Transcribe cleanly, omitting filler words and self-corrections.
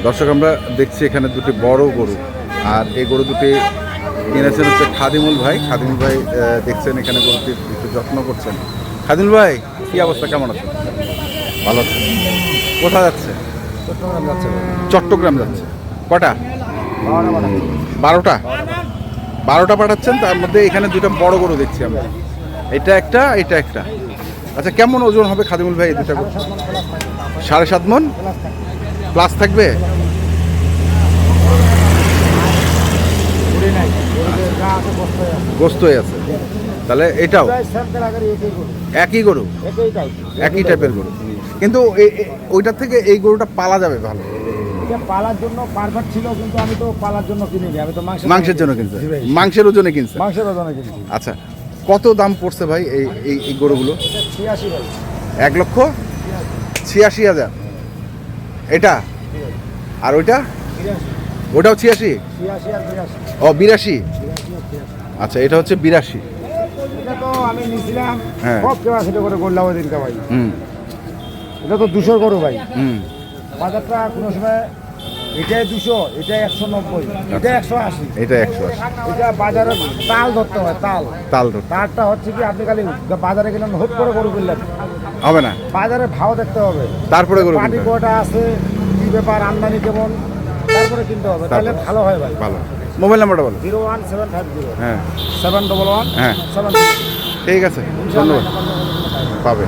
দর্শক আমরা দেখছি এখানে দুটি বড় গরু, আর এই গরু দুটি কিনেছেন হচ্ছে খাদিমুল ভাই। খাদিমুল ভাই দেখছেন এখানে গরুটির একটু যত্ন করছেন। খাদিমুল ভাই কী অবস্থা, কেমন আছেন? ভালো আছেন। কোথায় যাচ্ছে? চট্টগ্রাম যাচ্ছে। কটা? 12টা পাঠাচ্ছেন। তার মধ্যে এখানে দুটো বড় গরু দেখছি আমরা, এটা একটা, এটা একটা। আচ্ছা, কেমন ওজন হবে খাদিমুল ভাই এই দুটা গরু? 7.5 মণ প্লাস থাকবে। গোস্ত হয়ে আছে, তাহলে এটাও একই গরু, একই টাইপের গরু, কিন্তু ওইটার থেকে এই গরুটা পালা যাবে ভালো। পালার জন্য পারফেক্ট ছিল, কিন্তু আমি তো পালার জন্য কিনিনি, আমি তো মাংসের জন্য কিনছি, মাংসের ওজনে কিনছি। মাংসের ওজনে কিনছি। আচ্ছা, কত দাম পড়ছে ভাই এই গরুগুলো? 1,86,000 এটা, আর ওইটা? ওটাও 86? ও 82। আচ্ছা, এটা হচ্ছে 82। এটা তো আমি নিয়েছিলাম হ্যাঁ, সব কেউ সেটা করে করলাম ওই দিনটা ভাই। এটা তো 200 করো ভাই। বাজারটা কোনো সময় এটাই 200, এটাই 190, এটা 180, এটা 180। এটা বাজারে তাল ধরতে হয়, তাল ধরতে। তারটা হচ্ছে কি, আপনি খালি বাজারে গেলেন হুট করে গরু কিনলেন হবে না, বাজারে ভাও দেখতে হবে, তারপরে গরু পাটি কিনতে হবে। কটা আছে, কি ব্যাপার, আমদানি কেমন, তারপরে কিনতে হবে, তাহলে ভালো হয় ভাই। ভালো। মোবাইল নাম্বারটা বলো। 01750 হ্যাঁ 711 হ্যাঁ, 7। ঠিক আছে, ধন্যবাদ। পাবে।